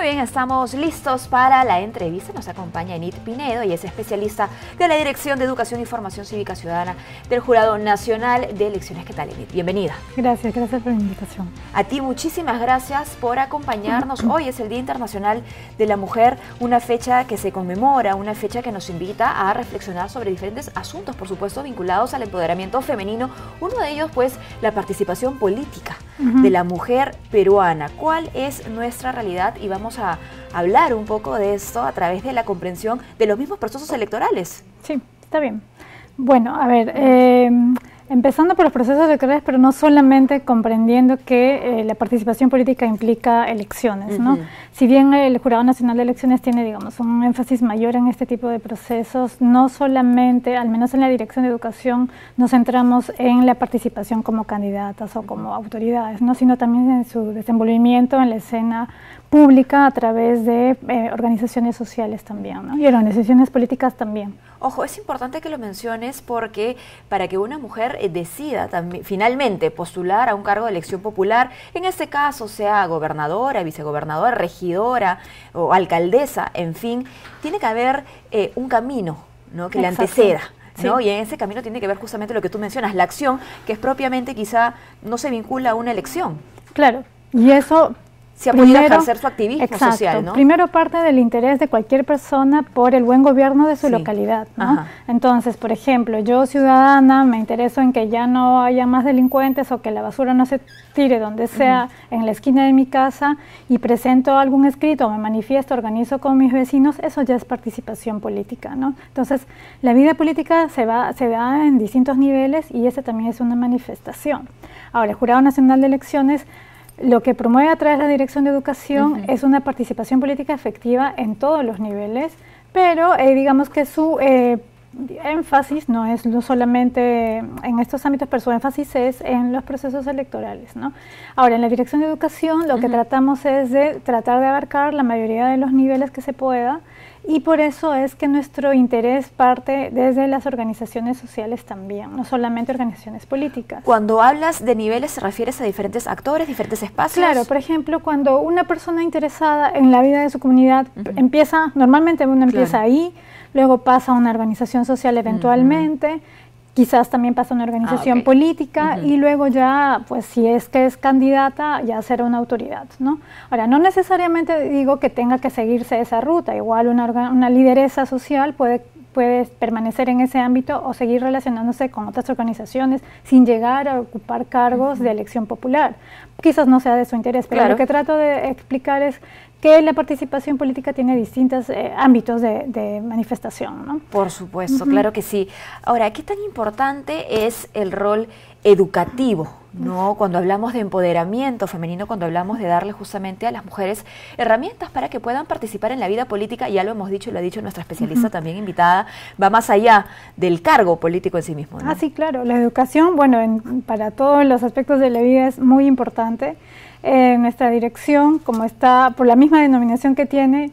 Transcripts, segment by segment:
Muy bien, estamos listos para la entrevista. Nos acompaña Enid Pinedo y es especialista de la Dirección de Educación y Formación Cívica Ciudadana del Jurado Nacional de Elecciones. ¿Qué tal, Enid? Bienvenida. Gracias por la invitación. A ti muchísimas gracias por acompañarnos. Hoy es el Día Internacional de la Mujer, una fecha que se conmemora, una fecha que nos invita a reflexionar sobre diferentes asuntos, por supuesto, vinculados al empoderamiento femenino. Uno de ellos, pues, la participación política de la mujer peruana. ¿Cuál es nuestra realidad? Y vamos a hablar un poco de esto a través de la comprensión de los mismos procesos electorales. Sí, está bien. Bueno, a ver, empezando por los procesos electorales, pero no solamente comprendiendo que la participación política implica elecciones, ¿no? Si bien el Jurado Nacional de Elecciones tiene, digamos, un énfasis mayor en este tipo de procesos, no solamente, al menos en la Dirección de Educación, nos centramos en la participación como candidatas o como autoridades, ¿no? Sino también en su desenvolvimiento en la escena pública a través de organizaciones sociales también, ¿no? Y organizaciones políticas también. Ojo, es importante que lo menciones porque para que una mujer decida también, finalmente postular a un cargo de elección popular, en este caso sea gobernadora, vicegobernadora, regidora o alcaldesa, en fin, tiene que haber un camino, ¿no?, que le anteceda. ¿No? Sí. Y en ese camino tiene que ver justamente lo que tú mencionas, la acción, que es propiamente quizá no se vincula a una elección. Claro, y eso se ha podido ejercer su activismo social, ¿no? Primero parte del interés de cualquier persona por el buen gobierno de su localidad, ¿no? Entonces, por ejemplo, yo ciudadana me intereso en que ya no haya más delincuentes o que la basura no se tire donde sea, en la esquina de mi casa, y presento algún escrito, me manifiesto, organizo con mis vecinos, eso ya es participación política, ¿no? Entonces, la vida política se da en distintos niveles y ese también es una manifestación. Ahora, el Jurado Nacional de Elecciones lo que promueve a través de la Dirección de Educación es una participación política efectiva en todos los niveles, pero digamos que su énfasis no es solamente en estos ámbitos, pero su énfasis es en los procesos electorales, ¿no? Ahora, en la Dirección de Educación lo que tratamos es de tratar de abarcar la mayoría de los niveles que se pueda, y por eso es que nuestro interés parte desde las organizaciones sociales también, no solamente organizaciones políticas. Cuando hablas de niveles, ¿te refieres a diferentes actores, diferentes espacios? Claro, por ejemplo, cuando una persona interesada en la vida de su comunidad empieza, normalmente uno empieza ahí, luego pasa a una organización social eventualmente, quizás también pasa a una organización política y luego ya, pues si es que es candidata, ya será una autoridad, ¿no? Ahora, no necesariamente digo que tenga que seguirse esa ruta, igual una lideresa social puede permanecer en ese ámbito o seguir relacionándose con otras organizaciones sin llegar a ocupar cargos de elección popular. Quizás no sea de su interés, pero lo que trato de explicar es que la participación política tiene distintos ámbitos de manifestación, ¿no? Por supuesto, claro que sí. Ahora, ¿qué tan importante es el rol educativo, ¿no? Cuando hablamos de empoderamiento femenino, cuando hablamos de darle justamente a las mujeres herramientas para que puedan participar en la vida política? Ya lo hemos dicho y lo ha dicho nuestra especialista también invitada, va más allá del cargo político en sí mismo, ¿no? Sí, claro. La educación, bueno, para todos los aspectos de la vida es muy importante. Nuestra dirección, como está por la misma denominación que tiene,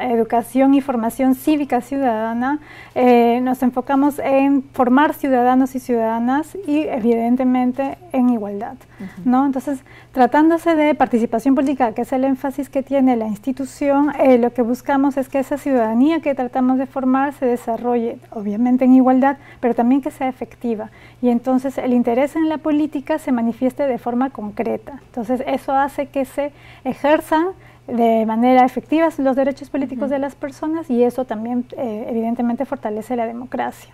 Educación y Formación Cívica Ciudadana, nos enfocamos en formar ciudadanos y ciudadanas y evidentemente en igualdad, ¿no? Entonces, tratándose de participación política, que es el énfasis que tiene la institución, lo que buscamos es que esa ciudadanía que tratamos de formar se desarrolle, obviamente en igualdad, pero también que sea efectiva. Y entonces el interés en la política se manifieste de forma concreta. Entonces, eso hace que se ejerzan de manera efectiva los derechos políticos de las personas y eso también evidentemente fortalece la democracia.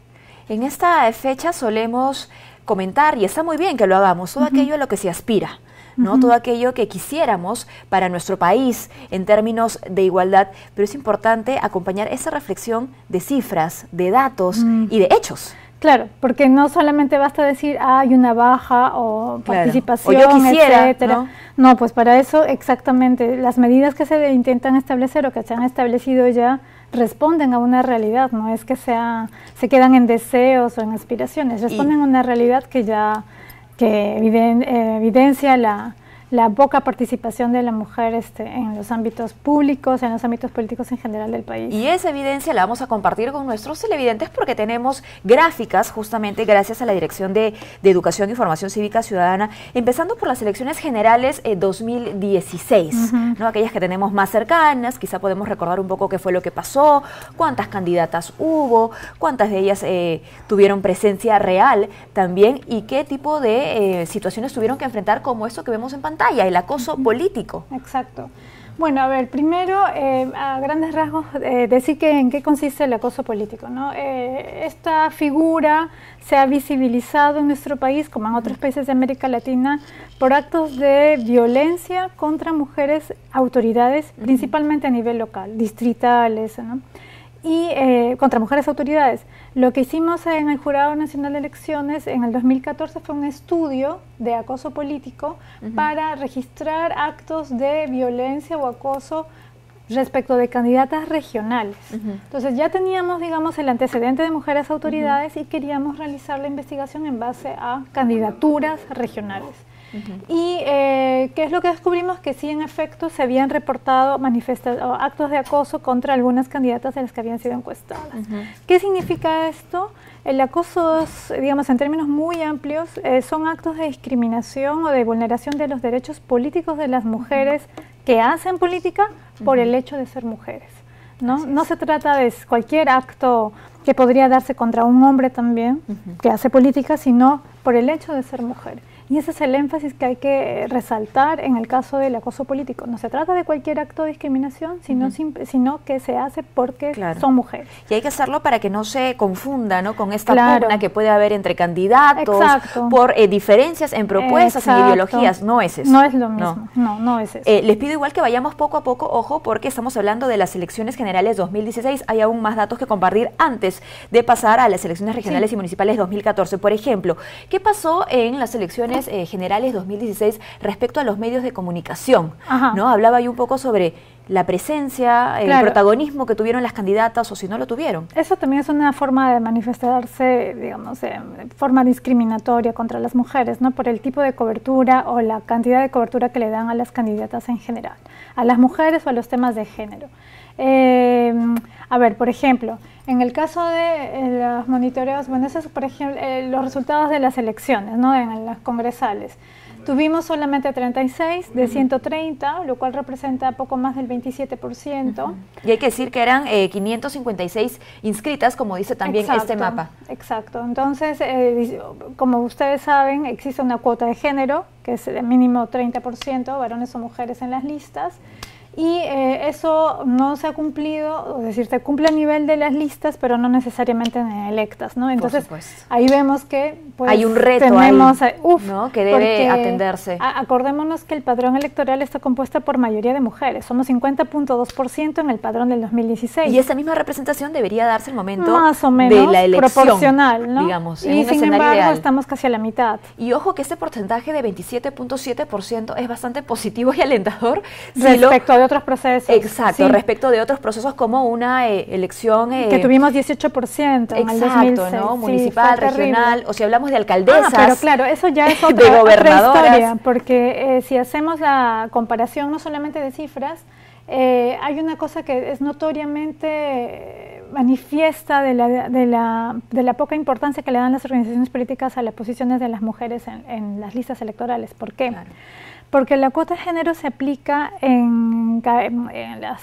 En esta fecha solemos comentar, y está muy bien que lo hagamos, todo aquello a lo que se aspira, ¿no? Todo aquello que quisiéramos para nuestro país en términos de igualdad, pero es importante acompañar esa reflexión de cifras, de datos y de hechos. Claro, porque no solamente basta decir hay una baja o participación, o yo quisiera, etcétera. No, pues para eso exactamente las medidas que se intentan establecer o que se han establecido ya responden a una realidad, no es que se quedan en deseos o en aspiraciones, responden a una realidad que evidencia la poca participación de la mujer en los ámbitos públicos, en los ámbitos políticos en general del país. Y esa evidencia la vamos a compartir con nuestros televidentes porque tenemos gráficas justamente gracias a la Dirección de Educación y Formación Cívica Ciudadana, empezando por las elecciones generales 2016, ¿no? Aquellas que tenemos más cercanas, quizá podemos recordar un poco qué fue lo que pasó, cuántas candidatas hubo, cuántas de ellas tuvieron presencia real también y qué tipo de situaciones tuvieron que enfrentar como esto que vemos en pantalla, el acoso político. Exacto. Bueno, a ver, primero, a grandes rasgos, decir que en qué consiste el acoso político, ¿no? Esta figura se ha visibilizado en nuestro país, como en otros países de América Latina, por actos de violencia contra mujeres autoridades, principalmente a nivel local, distritales, ¿no? Y contra mujeres autoridades. Lo que hicimos en el Jurado Nacional de Elecciones en el 2014 fue un estudio de acoso político para registrar actos de violencia o acoso respecto de candidatas regionales. Entonces ya teníamos, digamos, el antecedente de mujeres autoridades y queríamos realizar la investigación en base a candidaturas regionales. Y ¿qué es lo que descubrimos? Que sí, en efecto, se habían reportado actos de acoso contra algunas candidatas de las que habían sido encuestadas. ¿Qué significa esto? El acoso, digamos, en términos muy amplios, son actos de discriminación o de vulneración de los derechos políticos de las mujeres que hacen política por el hecho de ser mujeres, ¿no? No se trata de cualquier acto que podría darse contra un hombre también que hace política, sino por el hecho de ser mujer. Y ese es el énfasis que hay que resaltar en el caso del acoso político. No se trata de cualquier acto de discriminación, sino que se hace porque son mujeres. Y hay que hacerlo para que no se confunda, ¿no?, con esta pugna que puede haber entre candidatos por diferencias en propuestas, en ideologías. No es eso. No es lo mismo. No es eso. Les pido igual que vayamos poco a poco, ojo, porque estamos hablando de las elecciones generales 2016. Hay aún más datos que compartir antes de pasar a las elecciones regionales y municipales 2014. Por ejemplo, ¿qué pasó en las elecciones generales 2016 respecto a los medios de comunicación? ¿No? Hablaba yo un poco sobre la presencia, el protagonismo que tuvieron las candidatas o si no lo tuvieron. Eso también es una forma de manifestarse, digamos, de forma discriminatoria contra las mujeres, ¿no? Por el tipo de cobertura o la cantidad de cobertura que le dan a las candidatas en general, a las mujeres o a los temas de género. A ver, por ejemplo, en el caso de los monitoreos, bueno, esos, por ejemplo, los resultados de las elecciones, ¿no?, en las congresales. Tuvimos solamente 36 de 130, lo cual representa poco más del 27%. Y hay que decir que eran 556 inscritas, como dice también este mapa. Exacto. Entonces, como ustedes saben, existe una cuota de género, que es de mínimo 30%, varones o mujeres en las listas. Y eso no se ha cumplido, es decir, se cumple a nivel de las listas, pero no necesariamente en electas, ¿no? Entonces, ahí vemos que pues, hay un reto tenemos, ahí, ¿no?, que debe atenderse. Acordémonos que el padrón electoral está compuesto por mayoría de mujeres, somos 50.2% en el padrón del 2016. Y esa misma representación debería darse el momento más o menos de la elección, proporcional, ¿no? Digamos, y sin embargo estamos casi a la mitad. Y ojo que este porcentaje de 27.7% es bastante positivo y alentador. Respecto a otros procesos. Exacto, respecto de otros procesos como una elección... que tuvimos 18% en el 2006. ¿no? Municipal, regional, o si hablamos de alcaldesas. Pero claro, eso ya es otra historia, porque si hacemos la comparación no solamente de cifras, hay una cosa que es notoriamente manifiesta de la poca importancia que le dan las organizaciones políticas a las posiciones de las mujeres en las listas electorales. ¿Por qué? Porque la cuota de género se aplica en las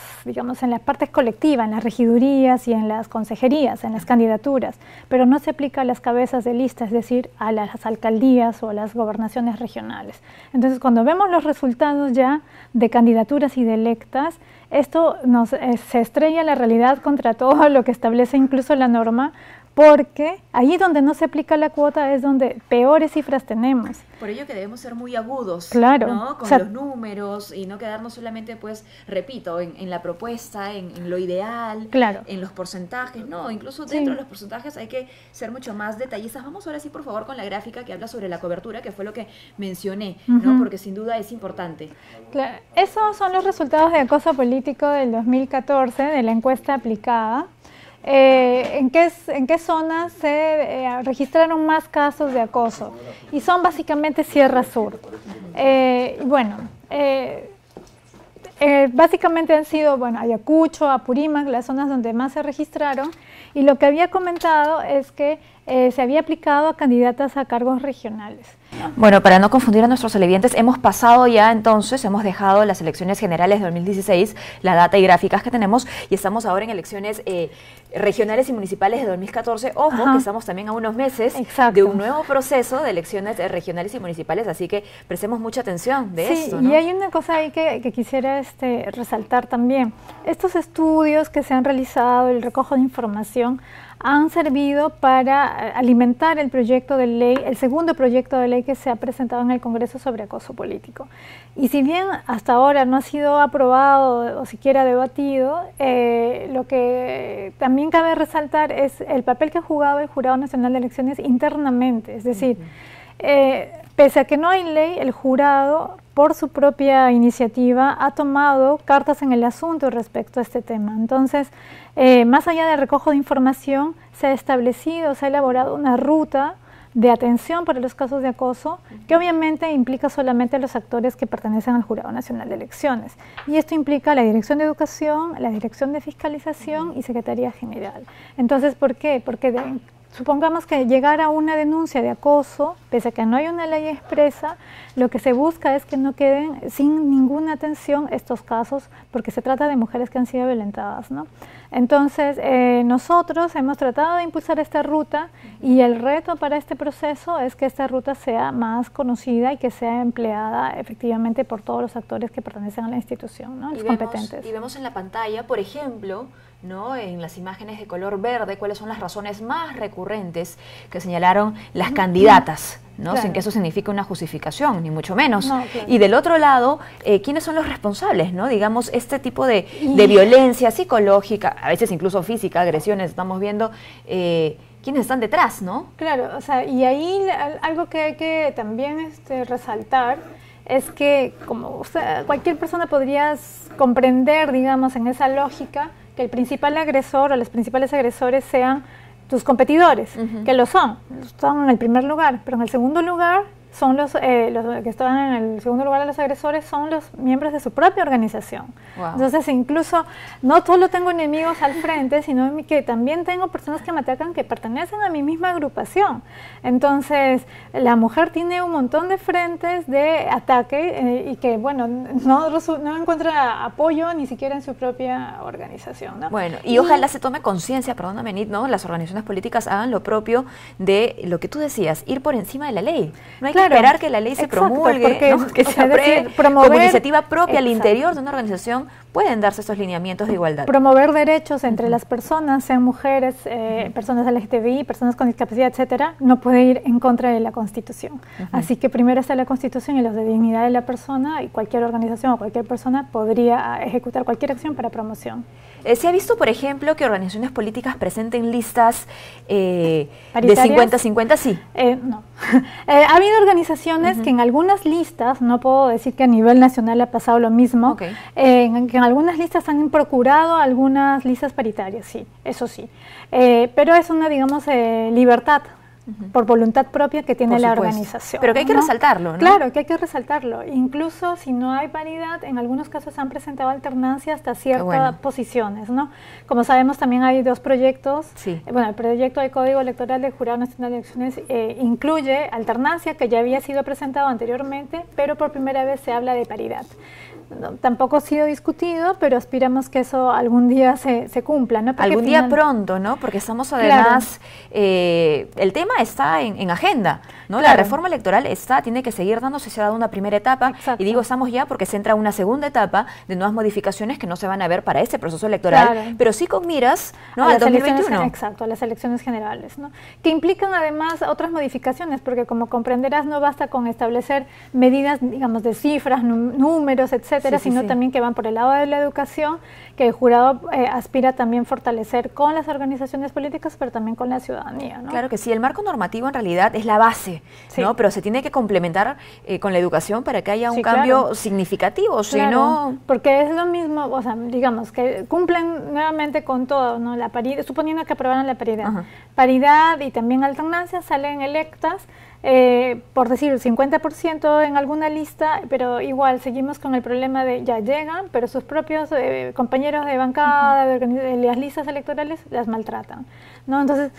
partes colectivas, en las regidurías y en las consejerías, en las candidaturas, pero no se aplica a las cabezas de lista, es decir, a las alcaldías o a las gobernaciones regionales. Entonces, cuando vemos los resultados ya de candidaturas y de electas, esto se estrella la realidad contra todo lo que establece incluso la norma, porque ahí donde no se aplica la cuota es donde peores cifras tenemos. Por ello que debemos ser muy agudos, ¿no?, con los números y no quedarnos solamente, pues, repito, en la propuesta, en lo ideal, en los porcentajes, no, incluso dentro de los porcentajes hay que ser mucho más detallistas. Vamos ahora sí, por favor, con la gráfica que habla sobre la cobertura, que fue lo que mencioné, ¿no?, porque sin duda es importante. Claro. Esos son los resultados de acoso político del 2014, de la encuesta aplicada. ¿En qué zonas se registraron más casos de acoso? Y son básicamente Sierra Sur. Bueno, básicamente han sido, bueno, Ayacucho, Apurímac, las zonas donde más se registraron, y lo que había comentado es que se había aplicado a candidatas a cargos regionales. Bueno, para no confundir a nuestros televidentes, hemos pasado ya entonces, hemos dejado las elecciones generales de 2016, la data y gráficas que tenemos, y estamos ahora en elecciones regionales y municipales de 2014. Ojo, que estamos también a unos meses de un nuevo proceso de elecciones regionales y municipales, así que prestemos mucha atención de esto, ¿no? Y hay una cosa ahí que quisiera resaltar también. Estos estudios que se han realizado, el recojo de información, han servido para alimentar el proyecto de ley, el segundo proyecto de ley que se ha presentado en el Congreso sobre acoso político. Y si bien hasta ahora no ha sido aprobado o siquiera debatido, lo que también cabe resaltar es el papel que ha jugado el Jurado Nacional de Elecciones internamente. Es decir, pese a que no hay ley, el jurado, por su propia iniciativa, ha tomado cartas en el asunto respecto a este tema. Entonces, más allá del recojo de información, se ha establecido, se ha elaborado una ruta de atención para los casos de acoso, que obviamente implica solamente a los actores que pertenecen al Jurado Nacional de Elecciones. Y esto implica la Dirección de Educación, la Dirección de Fiscalización y Secretaría General. Entonces, ¿por qué? Porque supongamos que llegara una denuncia de acoso, pese a que no hay una ley expresa, lo que se busca es que no queden sin ninguna atención estos casos, porque se trata de mujeres que han sido violentadas, ¿no? Entonces, nosotros hemos tratado de impulsar esta ruta, y el reto para este proceso es que esta ruta sea más conocida y que sea empleada efectivamente por todos los actores que pertenecen a la institución, ¿no? Los competentes. Y vemos en la pantalla, por ejemplo, ¿no?, en las imágenes de color verde, cuáles son las razones más recurrentes que señalaron las candidatas, ¿no? Claro. Sin que eso signifique una justificación, ni mucho menos. No, claro. Y del otro lado, ¿quiénes son los responsables, ¿no? Digamos, este tipo de violencia psicológica, a veces incluso física, agresiones, estamos viendo, ¿quiénes están detrás, no? Claro, o sea, y ahí algo que hay que también resaltar es que, como cualquier persona podría comprender, digamos, en esa lógica, que el principal agresor o los principales agresores sean tus competidores, que lo son en el primer lugar, pero en el segundo lugar son los que están en el segundo lugar de los agresores son los miembros de su propia organización. Wow. Entonces, incluso no solo tengo enemigos al frente, sino que también tengo personas que me atacan que pertenecen a mi misma agrupación. Entonces, la mujer tiene un montón de frentes de ataque y que, bueno, no encuentra apoyo ni siquiera en su propia organización, ¿no? Bueno, y ojalá se tome conciencia, perdóname, Nit, ¿no? Las organizaciones políticas hagan lo propio de lo que tú decías, ir por encima de la ley. No hay que esperar que la ley se promulgue, ¿no? Que se apruebe como iniciativa propia al interior de una organización. Pueden darse estos lineamientos de igualdad. Promover derechos entre las personas, sean mujeres, personas LGTBI, personas con discapacidad, etcétera, no puede ir en contra de la Constitución. Así que primero está la Constitución y los de dignidad de la persona, y cualquier organización o cualquier persona podría ejecutar cualquier acción para promoción. ¿Se ha visto, por ejemplo, que organizaciones políticas presenten listas de 50-50? Sí. No. Ha habido organizaciones que en algunas listas, no puedo decir que a nivel nacional ha pasado lo mismo, que en algunas listas han procurado algunas listas paritarias, sí, eso sí. Pero es una, digamos, libertad por voluntad propia que tiene la organización. Pero que hay que resaltarlo, ¿no? Claro, que hay que resaltarlo. Incluso si no hay paridad, en algunos casos han presentado alternancia hasta ciertas posiciones, ¿no? Como sabemos, también hay dos proyectos. Sí. Bueno, el proyecto de Código Electoral del Jurado Nacional de Elecciones incluye alternancia, que ya había sido presentado anteriormente, pero por primera vez se habla de paridad. No, tampoco ha sido discutido, pero aspiramos que eso algún día se cumpla, ¿no? Porque algún día pronto, ¿no? Porque estamos además, el tema está en agenda, ¿no? La reforma electoral tiene que seguir dándose, se ha dado una primera etapa, y digo estamos ya porque se entra una segunda etapa de nuevas modificaciones que no se van a ver para este proceso electoral, pero sí con miras, ¿no?, al 2021. Exacto, a las elecciones generales, ¿no? Que implican además otras modificaciones, porque como comprenderás, no basta con establecer medidas, digamos, de cifras, números, etcétera, sino también que van por el lado de la educación, que el jurado aspira también a fortalecer con las organizaciones políticas, pero también con la ciudadanía, ¿no? Claro que sí, el marco normativo en realidad es la base, ¿no? Pero se tiene que complementar con la educación para que haya un cambio significativo, si no... Porque es lo mismo, o sea, digamos, que cumplen nuevamente con todo, ¿no? La paridad, suponiendo que aprobaran la paridad. Paridad y también alternancia, salen electas por decir, 50% en alguna lista, pero igual seguimos con el problema de ya llegan, pero sus propios compañeros de bancada, de las listas electorales, las maltratan, ¿no? Entonces,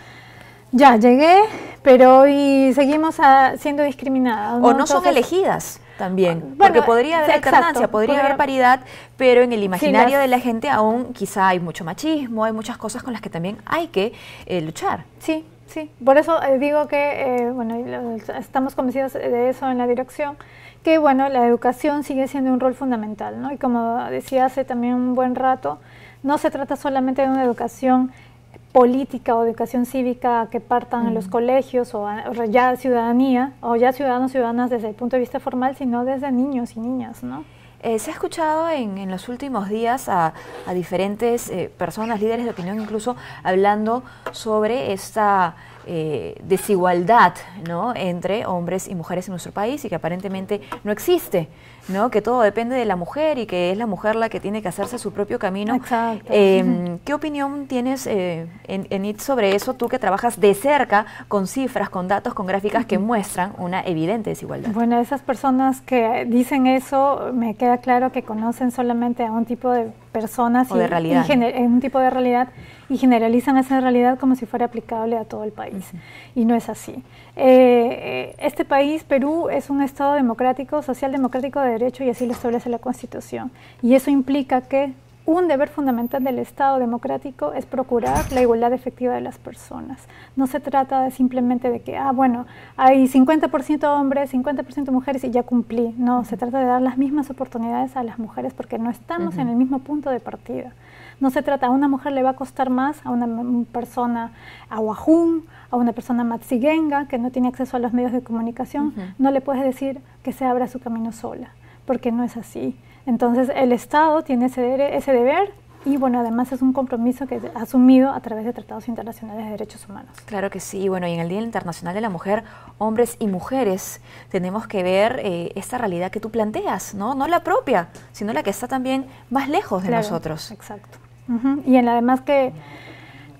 ya llegué, pero hoy seguimos siendo discriminadas, ¿no? O no son elegidas también, porque podría haber alternancia, podría haber paridad, pero en el imaginario de la gente aún quizá hay mucho machismo, hay muchas cosas con las que también hay que luchar. Sí, sí, por eso digo que, bueno, estamos convencidos de eso en la dirección, que bueno, la educación sigue siendo un rol fundamental, ¿no? Y como decía hace también un buen rato, no se trata solamente de una educación política o educación cívica que partan en los colegios o ya ciudadanía o ya ciudadanos, ciudadanas desde el punto de vista formal, sino desde niños y niñas, ¿no? Se ha escuchado en los últimos días a diferentes personas, líderes de opinión incluso, hablando sobre esta desigualdad, ¿no?, entre hombres y mujeres en nuestro país y que aparentemente no existe, ¿no?, que todo depende de la mujer y que es la mujer la que tiene que hacerse su propio camino. Exacto. ¿Qué opinión tienes, Enid, sobre eso, tú que trabajas de cerca con cifras, con datos, con gráficas que muestran una evidente desigualdad? Bueno, esas personas que dicen eso, me queda claro que conocen solamente a un tipo de personas o de realidad, un tipo de realidad, y generalizan esa realidad como si fuera aplicable a todo el país. Y no es así. Este país, Perú, es un Estado democrático, social democrático de derecho, y así lo establece la Constitución. Y eso implica que un deber fundamental del Estado democrático es procurar la igualdad efectiva de las personas. No se trata simplemente de que, bueno, hay 50% hombres, 50% mujeres y ya cumplí. No, se trata de dar las mismas oportunidades a las mujeres porque no estamos en el mismo punto de partida. No se trata, a una mujer le va a costar más, a una persona ahuajún, a una persona matziguenga que no tiene acceso a los medios de comunicación, no le puedes decir que se abra su camino sola, porque no es así. Entonces el Estado tiene ese deber y bueno, además es un compromiso que ha asumido a través de tratados internacionales de derechos humanos. Claro que sí, bueno, y en el Día Internacional de la Mujer, hombres y mujeres, tenemos que ver esta realidad que tú planteas, ¿no? No la propia, sino la que está también más lejos de nosotros. Exacto. Y además que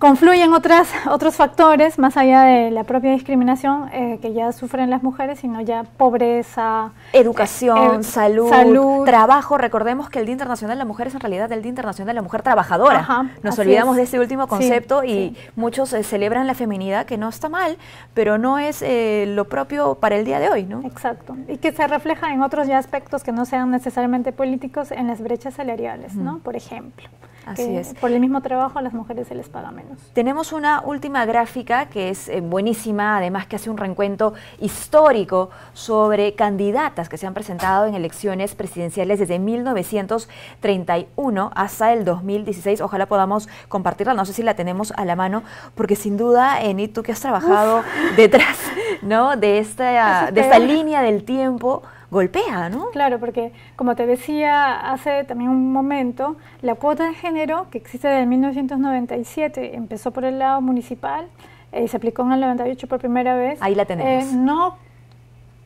confluyen otros factores, más allá de la propia discriminación que ya sufren las mujeres, sino ya pobreza, educación, salud, trabajo. Recordemos que el Día Internacional de la Mujer es en realidad el Día Internacional de la Mujer Trabajadora. Nos olvidamos de este último concepto y muchos celebran la feminidad, que no está mal, pero no es lo propio para el día de hoy, ¿no? Exacto, y que se refleja en otros ya aspectos que no sean necesariamente políticos, en las brechas salariales, ¿no? Por ejemplo. Así es. Por el mismo trabajo a las mujeres se les paga menos. Tenemos una última gráfica que es buenísima, además que hace un recuento histórico sobre candidatas que se han presentado en elecciones presidenciales desde 1931 hasta el 2016. Ojalá podamos compartirla, no sé si la tenemos a la mano, porque sin duda, Enid, tú que has trabajado detrás, ¿no?, de esta línea del tiempo, golpea, ¿no? Claro, porque como te decía hace también un momento, la cuota de género que existe desde 1997, empezó por el lado municipal y se aplicó en el 98 por primera vez. Ahí la tenemos.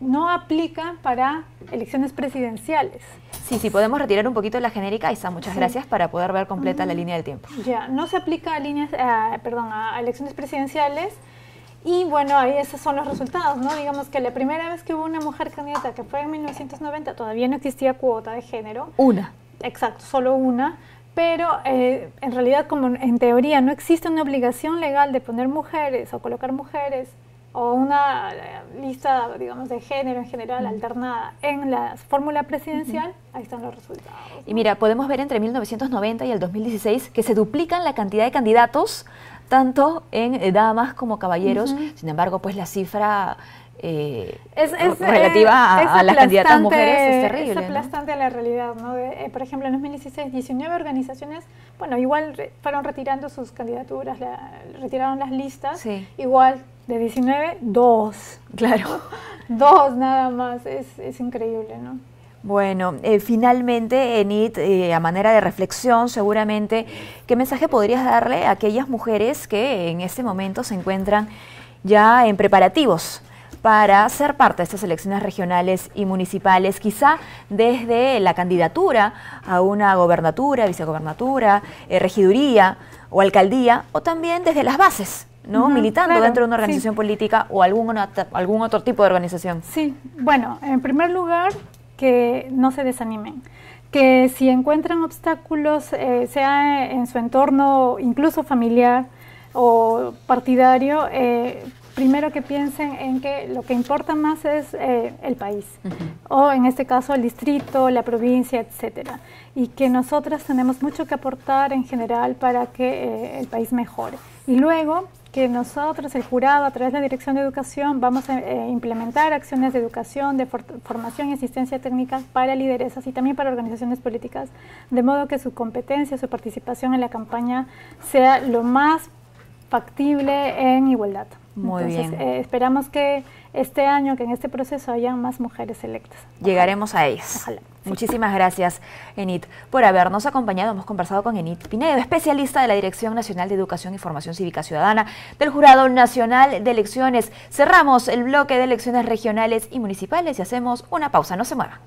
No aplica para elecciones presidenciales. Sí, podemos retirar un poquito la genérica, ahí está, muchas gracias, para poder ver completa la línea del tiempo. Ya, no se aplica a elecciones presidenciales. Y bueno, ahí esos son los resultados, ¿no? Digamos que la primera vez que hubo una mujer candidata, que fue en 1990, todavía no existía cuota de género. Una. Exacto, solo una. Pero en realidad, como en teoría no existe una obligación legal de poner mujeres o colocar mujeres o una lista, digamos, de género en general alternada en la fórmula presidencial, ahí están los resultados, ¿no? Y mira, podemos ver entre 1990 y el 2016 que se duplican la cantidad de candidatos, tanto en damas como caballeros. Sin embargo, pues la cifra relativa a las candidatas mujeres es terrible. Es aplastante, ¿no?, a la realidad, ¿no? Por ejemplo, en 2016, 19 organizaciones, bueno, igual fueron retirando sus candidaturas, retiraron las listas, igual de 19, 2. Claro. 2 nada más, es increíble, ¿no? Bueno, finalmente, Enid, a manera de reflexión, seguramente, ¿qué mensaje podrías darle a aquellas mujeres que en este momento se encuentran ya en preparativos para ser parte de estas elecciones regionales y municipales, quizá desde la candidatura a una gobernatura, vicegobernatura, regiduría o alcaldía, o también desde las bases, ¿no? Militando dentro de una organización política o algún otro tipo de organización. Sí, bueno, en primer lugar, que no se desanimen. Que si encuentran obstáculos, sea en su entorno, incluso familiar o partidario, primero que piensen en que lo que importa más es el país, o en este caso el distrito, la provincia, etcétera, y que nosotras tenemos mucho que aportar en general para que el país mejore. Y luego que nosotros, el jurado, a través de la Dirección de Educación, vamos a implementar acciones de educación, de formación y asistencia técnica para lideresas y también para organizaciones políticas, de modo que su competencia, su participación en la campaña sea lo más factible en igualdad. Muy Entonces, bien. Esperamos que este año, que en este proceso hayan más mujeres electas. Llegaremos a ellas. Ojalá. Muchísimas gracias, Enid, por habernos acompañado. Hemos conversado con Enid Pinedo, especialista de la Dirección Nacional de Educación y Formación Cívica Ciudadana del Jurado Nacional de Elecciones. Cerramos el bloque de elecciones regionales y municipales y hacemos una pausa. No se muevan.